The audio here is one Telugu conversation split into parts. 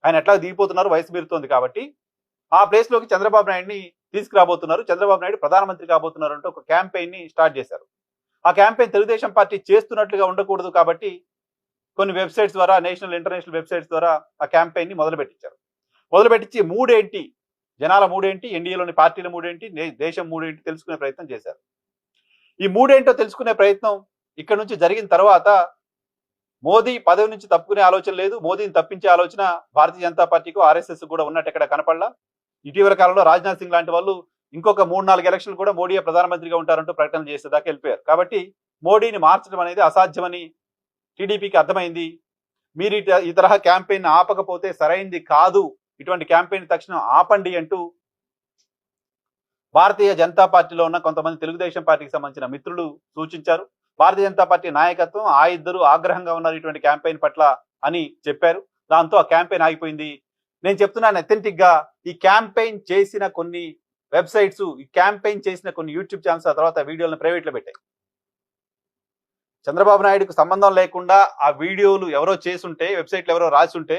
ఆయన ఎట్లా దిగిపోతున్నారు, వయసు మీరుతోంది కాబట్టి ఆ ప్లేస్ లోకి చంద్రబాబు నాయుడిని తీసుకురాబోతున్నారు, చంద్రబాబు నాయుడు ప్రధానమంత్రి కాబోతున్నారు అంటూ ఒక క్యాంపెయిన్ ని స్టార్ట్ చేశారు. ఆ క్యాంపెయిన్ తెలుగుదేశం పార్టీ చేస్తున్నట్లుగా ఉండకూడదు కాబట్టి కొన్ని వెబ్సైట్స్ ద్వారా, నేషనల్ ఇంటర్నేషనల్ వెబ్సైట్స్ ద్వారా ఆ క్యాంపెయిన్ ని మొదలుపెట్టించారు. మొదలుపెట్టించి మూడేంటి, జనాల మూడేంటి, ఎన్డీఏలోని పార్టీల మూడేంటి, దేశం మూడేంటి తెలుసుకునే ప్రయత్నం చేశారు. ఈ మూడేంటో తెలుసుకునే ప్రయత్నం ఇక్కడ నుంచి జరిగిన తర్వాత మోదీ పదవి నుంచి తప్పుకునే ఆలోచన లేదు, మోదీని తప్పించే ఆలోచన భారతీయ జనతా పార్టీకి, ఆర్ఎస్ఎస్ కూడా ఉన్నట్టు ఎక్కడ కనపడలా. ఇటీవల కాలంలో రాజ్నాథ్ సింగ్ లాంటి వాళ్ళు ఇంకొక 3-4 ఎలక్షన్లు కూడా మోడీ ప్రధానమంత్రిగా ఉంటారంటూ ప్రకటన చేసేదాకా వెళ్ళిపోయారు. కాబట్టి మోడీని మార్చడం అనేది అసాధ్యమని టీడీపీకి అర్థమైంది. మీరు ఈ తరహా క్యాంపెయిన్ ఆపకపోతే సరైంది కాదు, ఇటువంటి క్యాంపెయిన్ తక్షణం ఆపండి అంటూ భారతీయ జనతా పార్టీలో ఉన్న కొంతమంది తెలుగుదేశం పార్టీకి సంబంధించిన మిత్రులు సూచించారు. భారతీయ జనతా పార్టీ నాయకత్వం ఆ ఇద్దరు ఆగ్రహంగా ఉన్నారు ఇటువంటి క్యాంపెయిన్ పట్ల అని చెప్పారు. దాంతో ఆ క్యాంపెయిన్ ఆగిపోయింది. నేను చెప్తున్నాను అథెంటిక్ గా, ఈ క్యాంపెయిన్ చేసిన కొన్ని వెబ్సైట్స్, ఈ క్యాంపెయిన్ చేసిన కొన్ని యూట్యూబ్ ఛానల్స్ ఆ తర్వాత వీడియోలను ప్రైవేట్ లో పెట్టాయి. చంద్రబాబు నాయుడుకు సంబంధం లేకుండా ఆ వీడియోలు ఎవరో చేసుంటే, వెబ్సైట్లు ఎవరో రాసి ఉంటే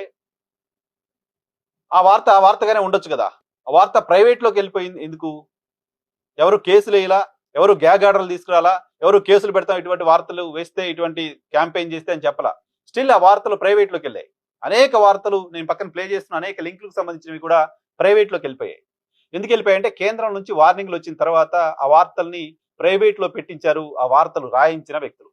ఆ వార్తగానే ఉండొచ్చు కదా. ఆ వార్త ప్రైవేట్ లోకి వెళ్ళిపోయింది ఎందుకు? ఎవరు కేసులు వేయాలా, ఎవరు గ్యాగ్ ఆర్డర్లు తీసుకురాలా, ఎవరు కేసులు పెడతాం ఇటువంటి వార్తలు వేస్తే, ఇటువంటి క్యాంపెయిన్ చేస్తే అని చెప్పలా. స్టిల్ ఆ వార్తలు ప్రైవేట్ లోకి వెళ్ళాయి. అనేక వార్తలు నేను పక్కన ప్లే చేస్తున్న అనేక లింకులకు సంబంధించినవి కూడా ప్రైవేట్ లోకి వెళ్ళిపోయాయి. ఎందుకు వెళ్ళిపోయాయంటే కేంద్రం నుంచి వార్నింగ్లు వచ్చిన తర్వాత ఆ వార్తల్ని ప్రైవేట్ లో పెట్టించారు ఆ వార్తలు రాయించిన వ్యక్తులు.